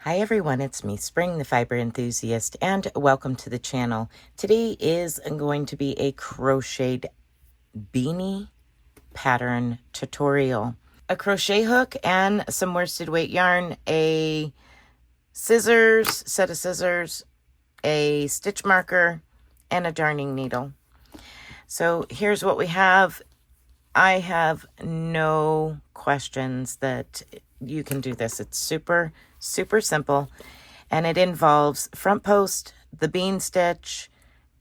Hi everyone, it's me, Spring, the fiber enthusiast, and welcome to the channel. Today is going to be a crocheted beanie pattern tutorial. A crochet hook and some worsted weight yarn, a set of scissors, a stitch marker, and a darning needle. So here's what we have. I have no questions that you can do this. It's super simple, and it involves front post, the bean stitch,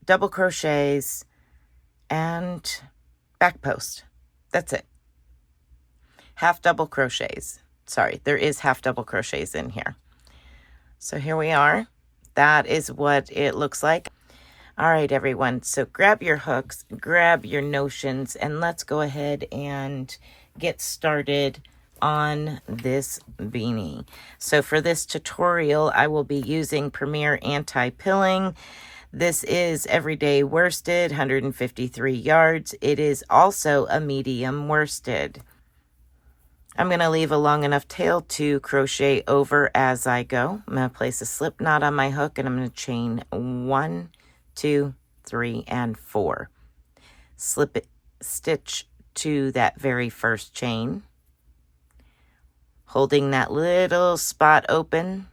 double crochets, and back post. That's it. Half double crochets. Sorry, there is half double crochets in here. So here we are. That is what it looks like. All right, everyone. So grab your hooks, grab your notions, and let's go ahead and get started on this beanie. So for this tutorial, I will be using Premier Anti-Pilling. This is everyday worsted, 153 yards. It is also a medium worsted. I'm going to leave a long enough tail to crochet over as I go. I'm going to place a slip knot on my hook, and I'm going to chain 1, 2, 3, and 4. Slip it, stitch to that very first chain, holding that little spot open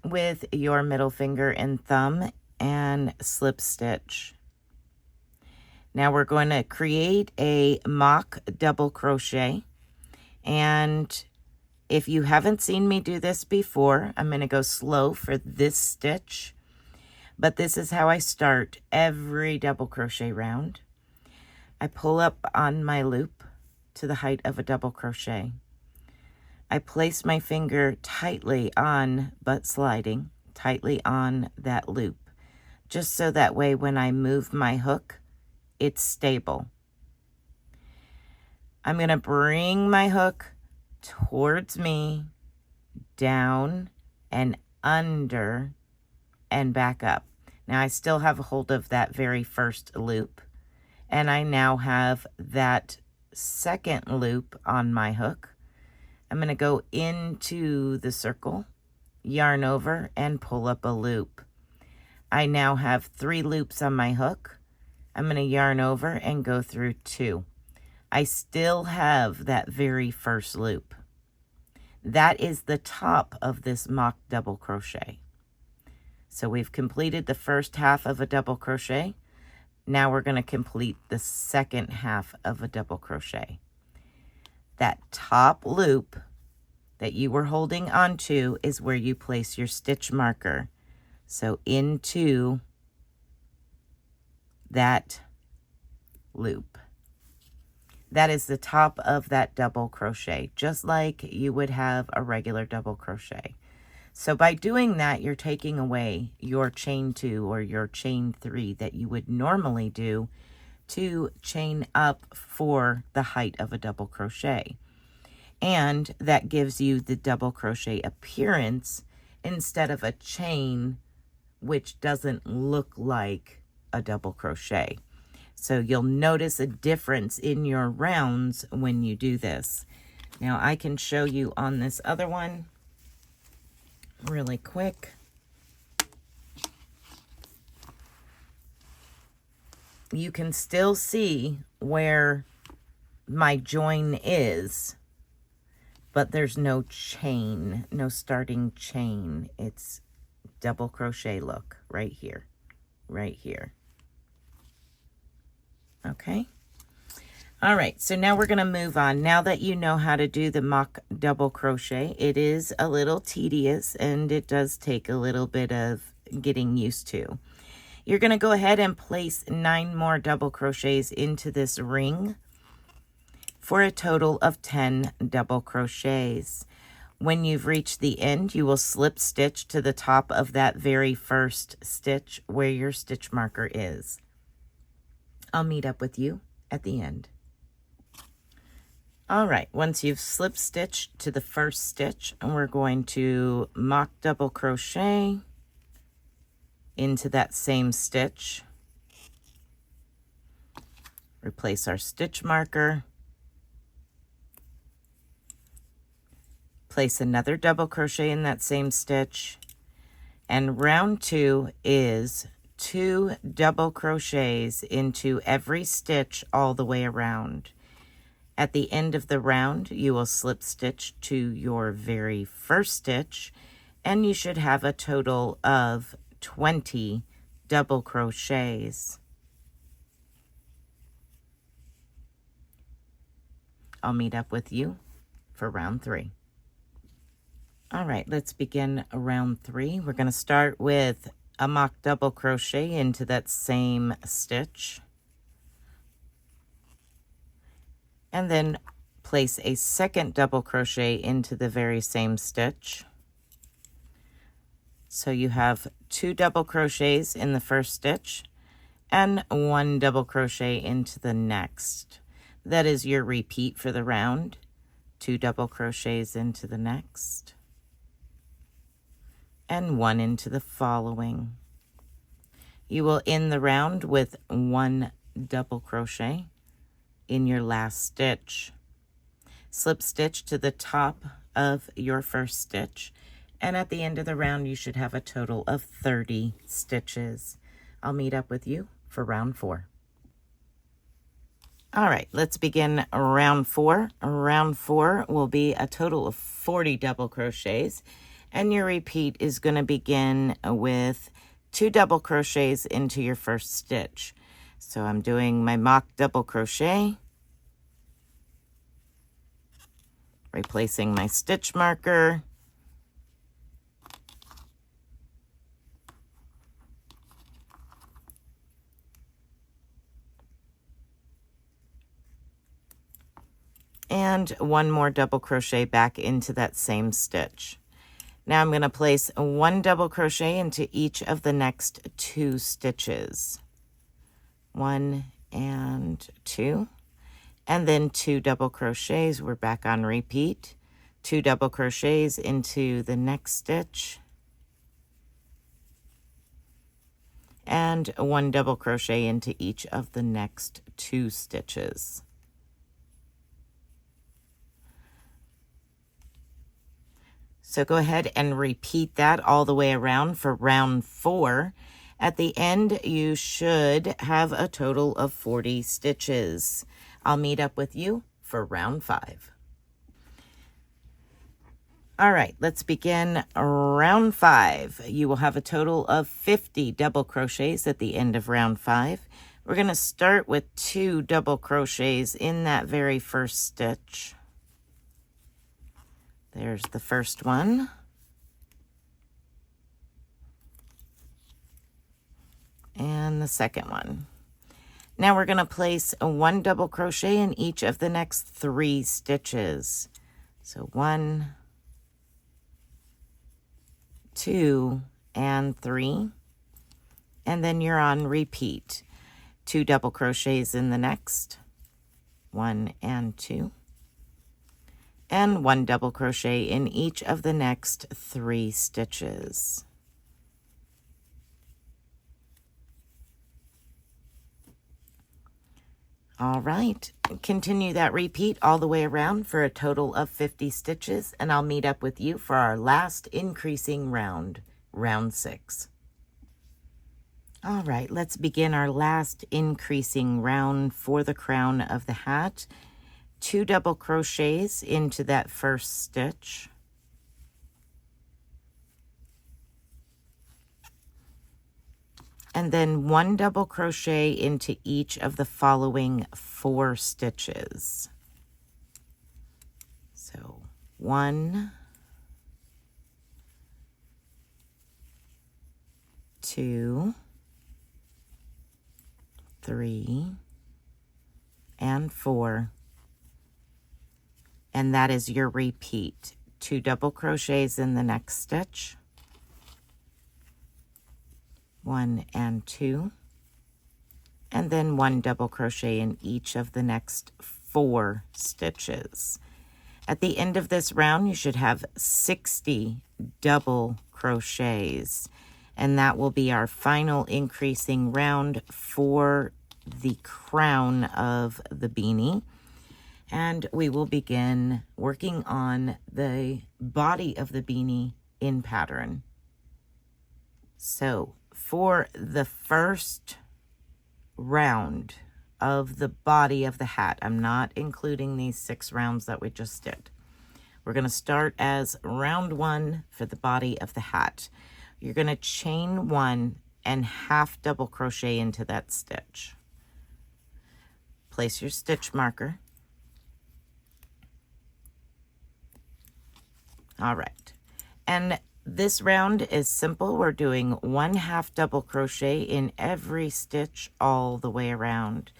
with your middle finger and thumb, and slip stitch. Now we're going to create a mock double crochet, and if you haven't seen me do this before, I'm going to go slow for this stitch, but this is how I start every double crochet round. I pull up on my loop to the height of a double crochet. I place my finger tightly on, but sliding, tightly on that loop, just so that way when I move my hook, it's stable. I'm going to bring my hook towards me, down and under and back up. Now I still have a hold of that very first loop, and I now have that second loop on my hook. I'm going to go into the circle, yarn over, and pull up a loop. I now have 3 loops on my hook. I'm going to yarn over and go through 2. I still have that very first loop. That is the top of this mock double crochet. So we've completed the first half of a double crochet. Now we're going to complete the second half of a double crochet. That top loop that you were holding onto is where you place your stitch marker. So into that loop. That is the top of that double crochet, just like you would have a regular double crochet. So by doing that, you're taking away your chain 2 or your chain 3 that you would normally do to chain up for the height of a double crochet. And that gives you the double crochet appearance instead of a chain, which doesn't look like a double crochet. So you'll notice a difference in your rounds when you do this. Now I can show you on this other one really quick. You can still see where my join is, but there's no chain, no starting chain. It's double crochet look right here, right here. Okay. All right, so now we're going to move on. Now that you know how to do the mock double crochet, it is a little tedious and it does take a little bit of getting used to. You're going to go ahead and place 9 more double crochets into this ring for a total of 10 double crochets. When you've reached the end, you will slip stitch to the top of that very first stitch where your stitch marker is. I'll meet up with you at the end. All right, once you've slip stitched to the first stitch, we're going to mock double crochet into that same stitch, replace our stitch marker, place another double crochet in that same stitch, and round 2 is 2 double crochets into every stitch all the way around. At the end of the round, you will slip stitch to your very first stitch, and you should have a total of 20 double crochets. I'll meet up with you for round 3. All right, let's begin round 3. We're going to start with a mock double crochet into that same stitch, and then place a second double crochet into the very same stitch. So you have 2 double crochets in the first stitch and 1 double crochet into the next. That is your repeat for the round. 2 double crochets into the next and 1 into the following. You will end the round with 1 double crochet in your last stitch. Slip stitch to the top of your first stitch, and at the end of the round you should have a total of 30 stitches. I'll meet up with you for round 4. All right, let's begin round 4. Round 4 will be a total of 40 double crochets, and your repeat is going to begin with 2 double crochets into your first stitch. So I'm doing my mock double crochet, replacing my stitch marker, and 1 more double crochet back into that same stitch. Now I'm going to place 1 double crochet into each of the next 2 stitches. 1 and 2, and then 2 double crochets. We're back on repeat. 2 double crochets into the next stitch, and 1 double crochet into each of the next 2 stitches. So go ahead and repeat that all the way around for round 4. At the end, you should have a total of 40 stitches. I'll meet up with you for round 5. All right, let's begin round 5. You will have a total of 50 double crochets at the end of round 5. We're going to start with 2 double crochets in that very first stitch. There's the first one. And the second one. Now we're going to place 1 double crochet in each of the next 3 stitches. So 1, 2, and 3. And then you're on repeat. 2 double crochets in the next. 1 and 2. And 1 double crochet in each of the next 3 stitches. All right, continue that repeat all the way around for a total of 50 stitches, and I'll meet up with you for our last increasing round, round 6. All right, let's begin our last increasing round for the crown of the hat. 2 double crochets into that first stitch. And then 1 double crochet into each of the following 4 stitches. So 1, 2, 3, and 4. And that is your repeat. 2 double crochets in the next stitch. 1 and 2. And then 1 double crochet in each of the next 4 stitches. At the end of this round, you should have 60 double crochets. And that will be our final increasing round for the crown of the beanie. And we will begin working on the body of the beanie in pattern. So for the first round of the body of the hat, I'm not including these 6 rounds that we just did. We're going to start as round 1 for the body of the hat. You're going to chain 1 and half double crochet into that stitch. Place your stitch marker. All right. And this round is simple. We're doing 1 half double crochet in every stitch all the way around.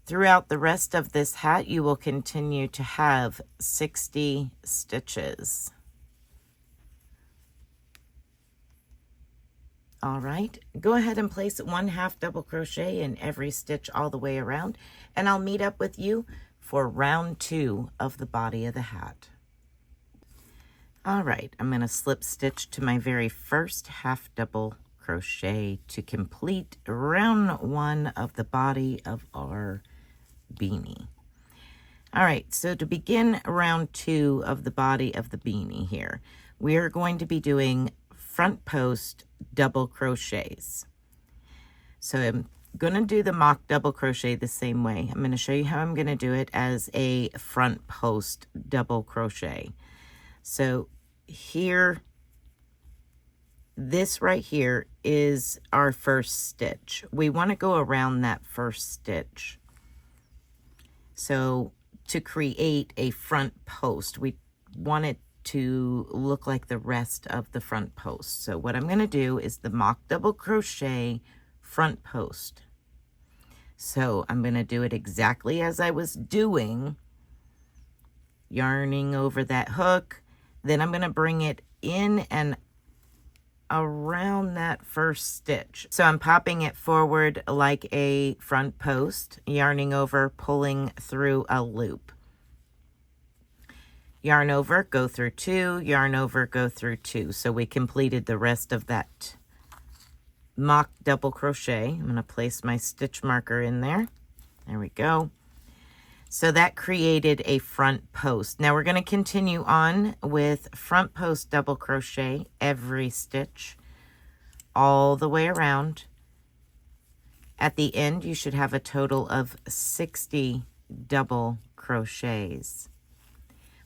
Throughout the rest of this hat, you will continue to have 60 stitches. All right, go ahead and place 1 half double crochet in every stitch all the way around, and I'll meet up with you for round 2 of the body of the hat. All right, I'm going to slip stitch to my very first half double crochet to complete round 1 of the body of our beanie. All right, so to begin round 2 of the body of the beanie here, we are going to be doing front post double crochets. So I'm going to do the mock double crochet the same way. I'm going to show you how I'm going to do it as a front post double crochet. So here, this right here is our first stitch. We want to go around that first stitch. So to create a front post, we want it to look like the rest of the front post. So what I'm going to do is the mock double crochet front post. So I'm going to do it exactly as I was doing, yarning over that hook. Then I'm going to bring it in and around that first stitch. So I'm popping it forward like a front post, yarning over, pulling through a loop. Yarn over, go through 2, yarn over, go through 2. So we completed the rest of that mock double crochet. I'm going to place my stitch marker in there. There we go. So that created a front post. Now we're going to continue on with front post double crochet every stitch all the way around. At the end, you should have a total of 60 double crochets.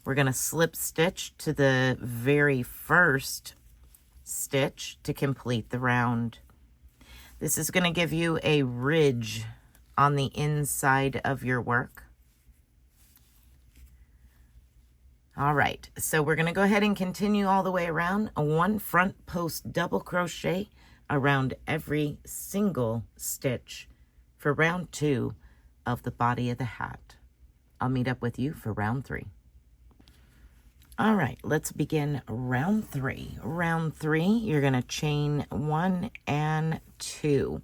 We're going to slip stitch to the very first stitch to complete the round. This is going to give you a ridge on the inside of your work. All right, so we're going to go ahead and continue all the way around. 1 front post double crochet around every single stitch for round 2 of the body of the hat. I'll meet up with you for round 3. All right, let's begin round 3. Round 3, you're going to chain 1 and 2.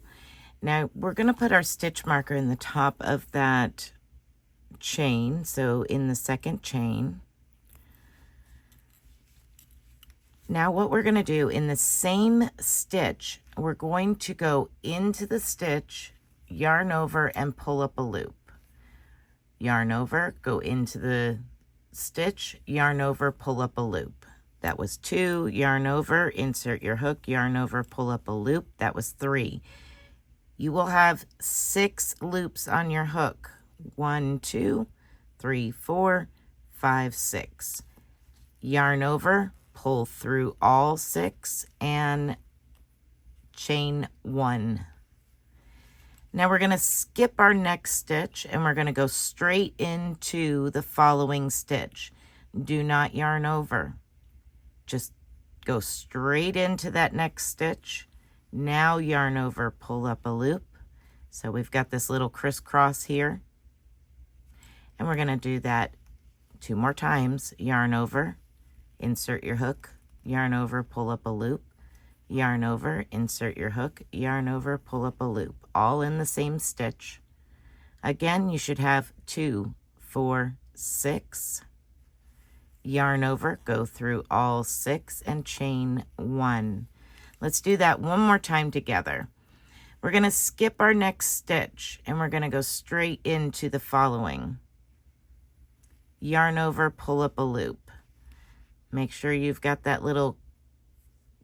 Now, we're going to put our stitch marker in the top of that chain, so in the second chain. Now what we're going to do in the same stitch, we're going to go into the stitch, yarn over, and pull up a loop. Yarn over, go into the stitch, yarn over, pull up a loop. That was 2, yarn over, insert your hook, yarn over, pull up a loop. That was 3. You will have 6 loops on your hook. 1, 2, 3, 4, 5, 6. Yarn over, pull through all 6 and chain 1. Now we're going to skip our next stitch and we're going to go straight into the following stitch. Do not yarn over. Just go straight into that next stitch. Now yarn over, pull up a loop. So we've got this little crisscross here. And we're going to do that 2 more times. Yarn over, insert your hook, yarn over, pull up a loop, yarn over, insert your hook, yarn over, pull up a loop, all in the same stitch. Again, you should have 2, 4, 6. Yarn over, go through all 6 and chain 1. Let's do that one more time together. We're going to skip our next stitch and we're going to go straight into the following. yarn over, pull up a loop. Make sure you've got that little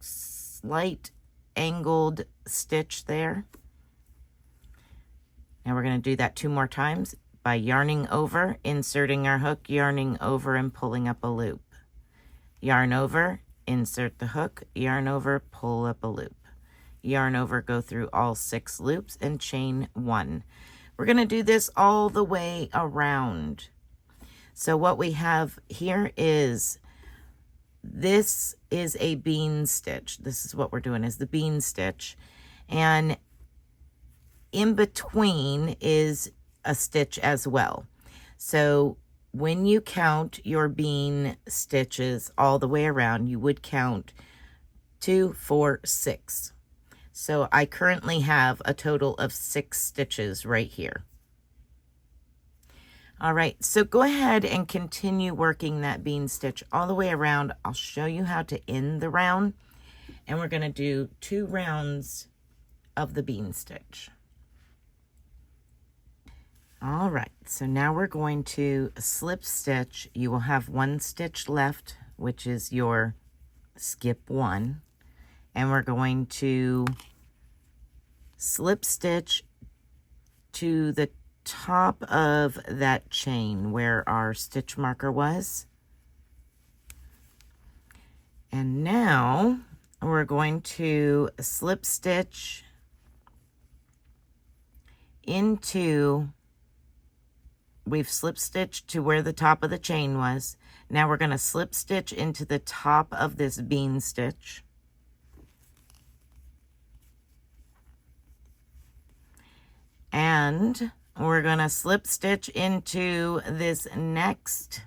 slight angled stitch there. Now we're going to do that 2 more times by yarning over, inserting our hook, yarning over, and pulling up a loop. Yarn over, insert the hook, yarn over, pull up a loop. Yarn over, go through all 6 loops, and chain 1. We're going to do this all the way around. So what we have here is, this is a bean stitch. This is what we're doing, is the bean stitch. And in between is a stitch as well. So when you count your bean stitches all the way around, you would count 2, 4, 6. So I currently have a total of 6 stitches right here. All right, so go ahead and continue working that bean stitch all the way around. I'll show you how to end the round, and we're going to do 2 rounds of the bean stitch. All right, so now we're going to slip stitch. You will have 1 stitch left, which is your skip 1, and we're going to slip stitch to the top of that chain where our stitch marker was. And now we're going to slip stitch into, we've slip stitched to where the top of the chain was. Now we're going to slip stitch into the top of this bean stitch. And we're going to slip stitch into this next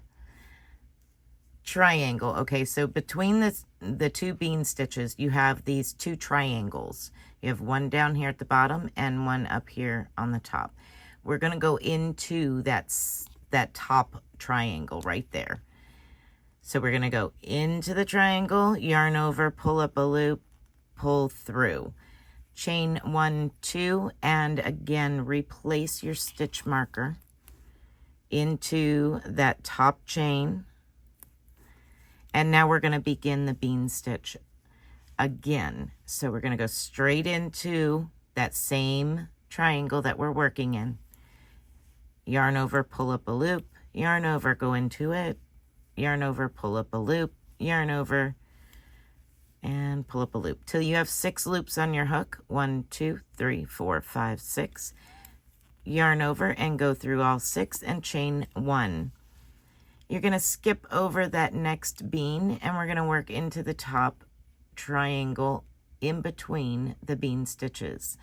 triangle. Okay, so between the 2 bean stitches, you have these 2 triangles. You have one down here at the bottom and one up here on the top. We're going to go into that top triangle right there. So we're going to go into the triangle, yarn over, pull up a loop, pull through. Chain 1, 2, and again, replace your stitch marker into that top chain. And now we're going to begin the bean stitch again. So we're going to go straight into that same triangle that we're working in. Yarn over, pull up a loop, yarn over, go into it, yarn over, pull up a loop, yarn over, and pull up a loop till you have 6 loops on your hook. 1, 2, 3, 4, 5, 6. Yarn over and go through all 6 and chain 1. You're going to skip over that next bean, and we're going to work into the top triangle in between the bean stitches.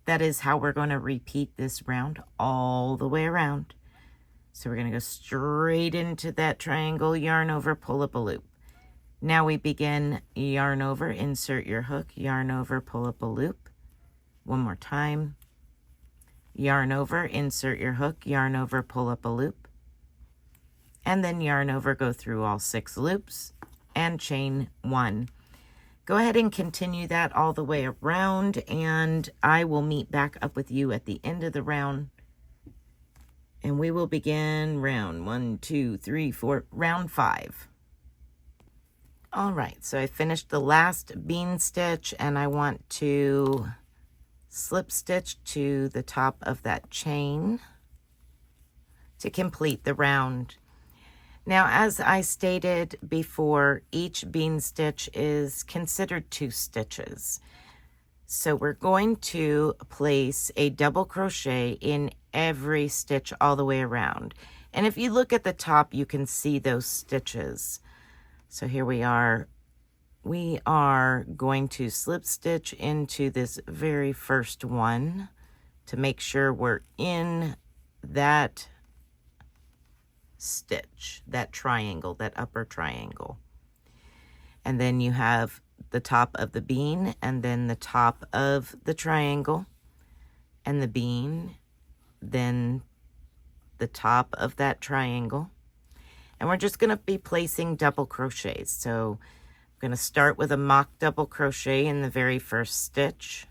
That is how we're going to repeat this round all the way around. So we're going to go straight into that triangle, yarn over, pull up a loop. Now we begin yarn over, insert your hook, yarn over, pull up a loop. One more time. Yarn over, insert your hook, yarn over, pull up a loop. And then yarn over, go through all 6 loops and chain 1. Go ahead and continue that all the way around, and I will meet back up with you at the end of the round. And we will begin round 1, 2, 3, 4, round 5. All right, so I finished the last bean stitch, and I want to slip stitch to the top of that chain to complete the round. Now, as I stated before, each bean stitch is considered 2 stitches. So we're going to place a double crochet in every stitch all the way around. And if you look at the top, you can see those stitches. So here we are. We are going to slip stitch into this very first one to make sure we're in that stitch, that triangle, that upper triangle. And then you have the top of the bean, and then the top of the triangle, and the bean, then the top of that triangle. And we're just going to be placing double crochets. So I'm going to start with a mock double crochet in the very first stitch.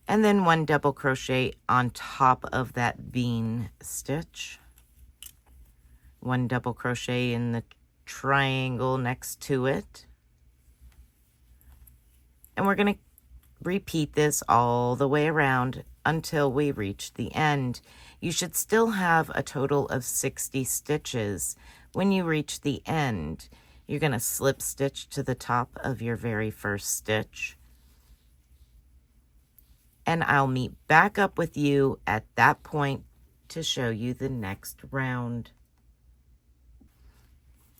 and then 1 double crochet on top of that bean stitch, 1 double crochet in the triangle next to it, and we're going to repeat this all the way around until we reach the end. You should still have a total of 60 stitches. When you reach the end, you're going to slip stitch to the top of your very first stitch, and I'll meet back up with you at that point to show you the next round.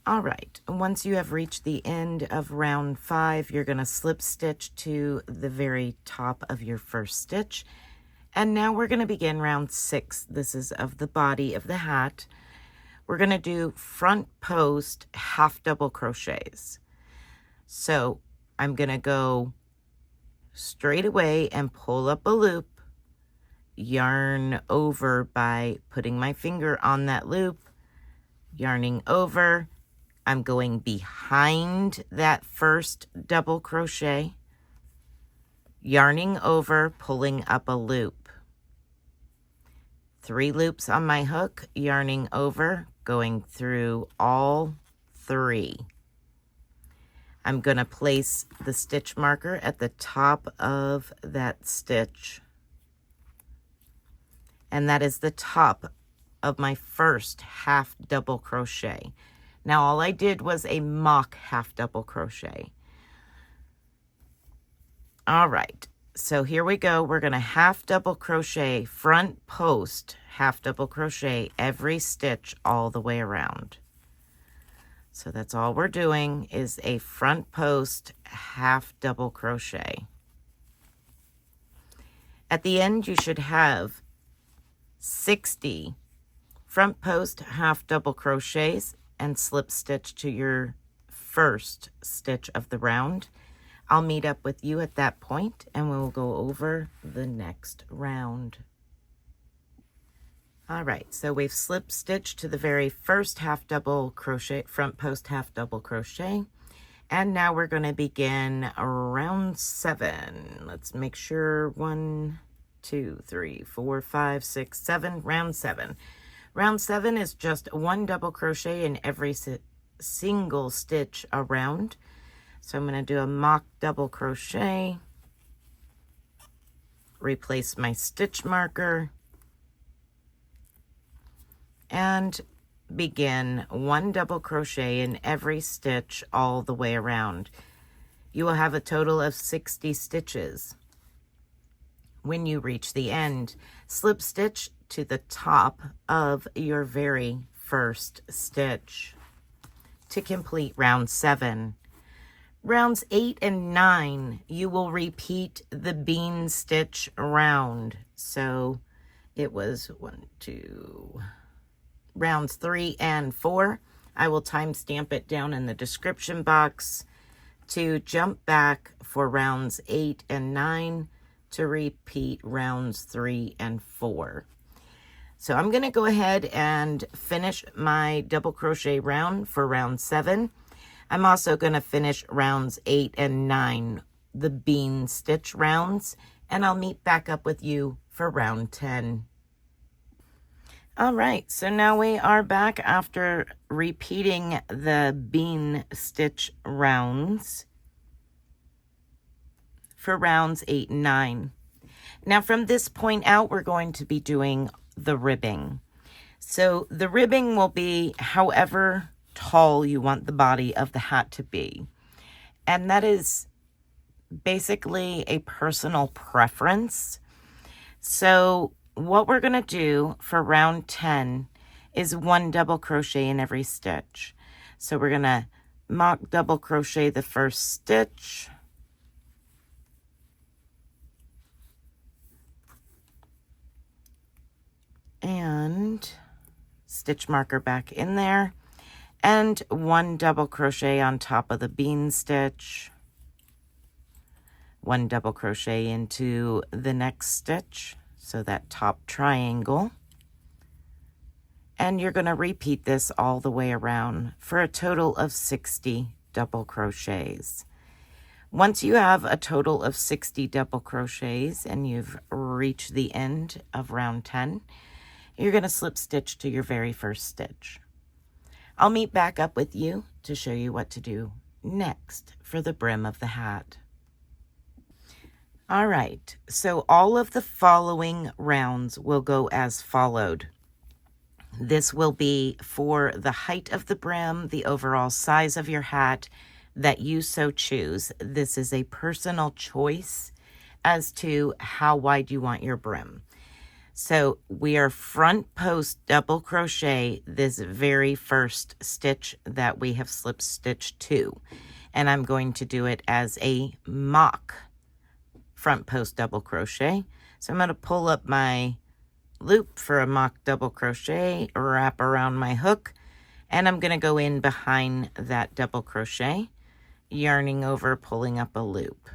All right, once you have reached the end of round 5, you're going to slip stitch to the very top of your first stitch. And now we're going to begin round 6. This is of the body of the hat. We're going to do front post half double crochets. So I'm going to go straight away and pull up a loop, yarn over by putting my finger on that loop, yarning over. I'm going behind that first double crochet, yarning over, pulling up a loop. 3 loops on my hook, yarning over, going through all 3. I'm going to place the stitch marker at the top of that stitch, and that is the top of my first half double crochet. Now all I did was a mock half double crochet. All right, so here we go. We're going to half double crochet, front post, half double crochet every stitch all the way around. So that's all we're doing is a front post half double crochet. At the end, you should have 60 front post half double crochets and slip stitch to your first stitch of the round. I'll meet up with you at that point and we'll go over the next round. All right, so we've slip stitched to the very first half double crochet, front post half double crochet, and now we're going to begin round 7. Let's make sure 1, 2, 3, 4, 5, 6, 7, round 7. Round 7 is just 1 double crochet in every single stitch around. So I'm going to do a mock double crochet, replace my stitch marker, and begin 1 double crochet in every stitch all the way around. You will have a total of 60 stitches. When you reach the end, slip stitch to the top of your very first stitch to complete round 7. Rounds 8 and 9, you will repeat the bean stitch round. So it was 1, 2, rounds 3 and 4. I will timestamp it down in the description box to jump back for rounds 8 and 9 to repeat rounds 3 and 4. So I'm going to go ahead and finish my double crochet round for round 7. I'm also going to finish rounds 8 and 9, the bean stitch rounds, and I'll meet back up with you for round 10. All right, so now we are back after repeating the bean stitch rounds for rounds 8 and 9. Now from this point out, we're going to be doing the ribbing. So the ribbing will be however tall you want the body of the hat to be. And that is basically a personal preference. So what we're going to do for round 10 is 1 double crochet in every stitch. So we're going to mock double crochet the first stitch, and stitch marker back in there, and 1 double crochet on top of the bean stitch, 1 double crochet into the next stitch, so that top triangle, and you're going to repeat this all the way around for a total of 60 double crochets. Once you have a total of 60 double crochets and you've reached the end of round 10, you're going to slip stitch to your very first stitch. I'll meet back up with you to show you what to do next for the brim of the hat. All right, so all of the following rounds will go as followed. This will be for the height of the brim, the overall size of your hat that you so choose. This is a personal choice as to how wide you want your brim. So we are front post double crochet this very first stitch that we have slip stitched to. And I'm going to do it as a mock front post double crochet. So I'm going to pull up my loop for a mock double crochet, wrap around my hook, and I'm going to go in behind that double crochet, yarning over, pulling up a loop.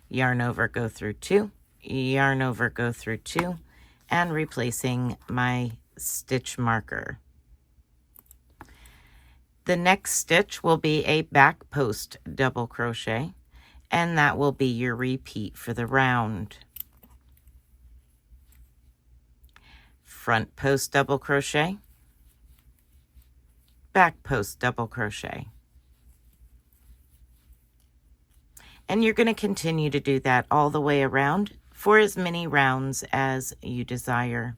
Yarn over, go through 2, yarn over, go through 2, and replacing my stitch marker. The next stitch will be a back post double crochet, and that will be your repeat for the round. Front post double crochet, back post double crochet. And you're going to continue to do that all the way around for as many rounds as you desire.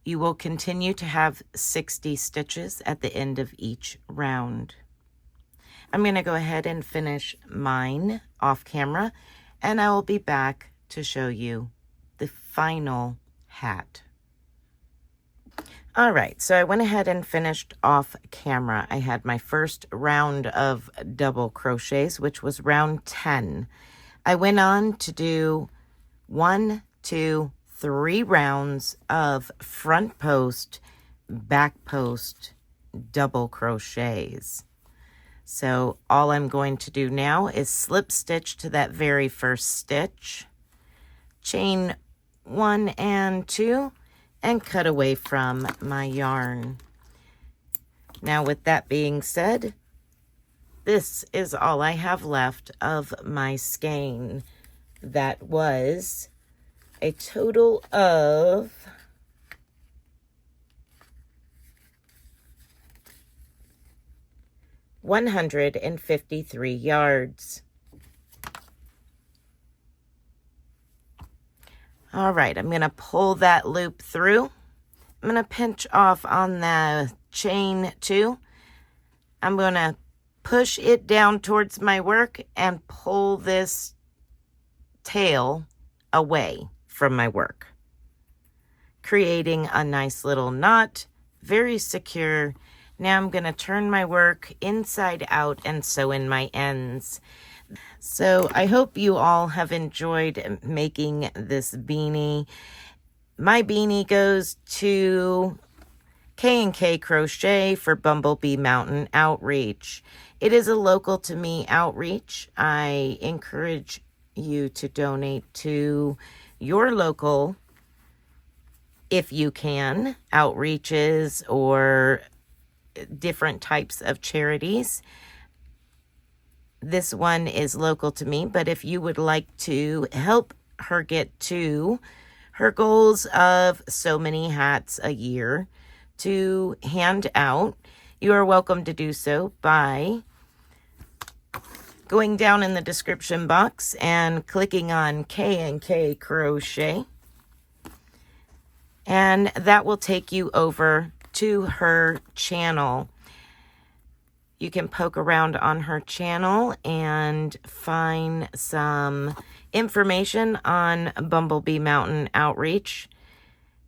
You will continue to have 60 stitches at the end of each round. I'm going to go ahead and finish mine off camera, and I will be back to show you the final hat. All right, so I went ahead and finished off camera. I had my first round of double crochets, which was round 10. I went on to do 1, 2, 3 rounds of front post, back post double crochets. So all I'm going to do now is slip stitch to that very first stitch, chain 1 and 2, and cut away from my yarn. Now, with that being said, this is all I have left of my skein. That was a total of 153 yards. All right, I'm going to pull that loop through. I'm going to pinch off on the chain 2. I'm going to push it down towards my work and pull this tail away from my work, creating a nice little knot, very secure. Now I'm going to turn my work inside out and sew in my ends. So I hope you all have enjoyed making this beanie. My beanie goes to K&K Crochet for Bumblebee Mountain Outreach. It is a local to me outreach. I encourage you to donate to your local, if you can, outreaches or different types of charities. This one is local to me, but if you would like to help her get to her goals of so many hats a year to hand out, you are welcome to do so by going down in the description box and clicking on K&K Crochet, and that will take you over to her channel. You can poke around on her channel and find some information on Bumblebee Mountain Outreach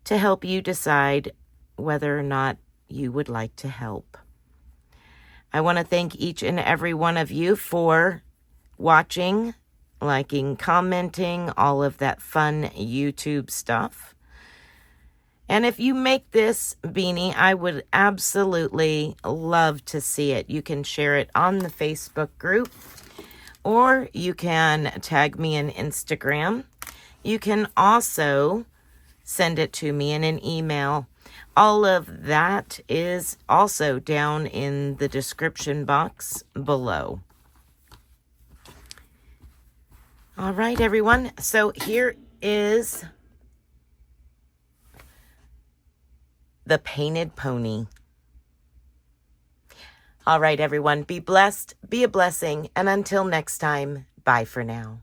to help you decide whether or not you would like to help. I want to thank each and every one of you for watching, liking, commenting, all of that fun YouTube stuff. And if you make this beanie, I would absolutely love to see it. You can share it on the Facebook group, or you can tag me in Instagram. You can also send it to me in an email. All of that is also down in the description box below. All right, everyone. So here is the painted pony. All right, everyone. Be blessed, be a blessing, and until next time, bye for now.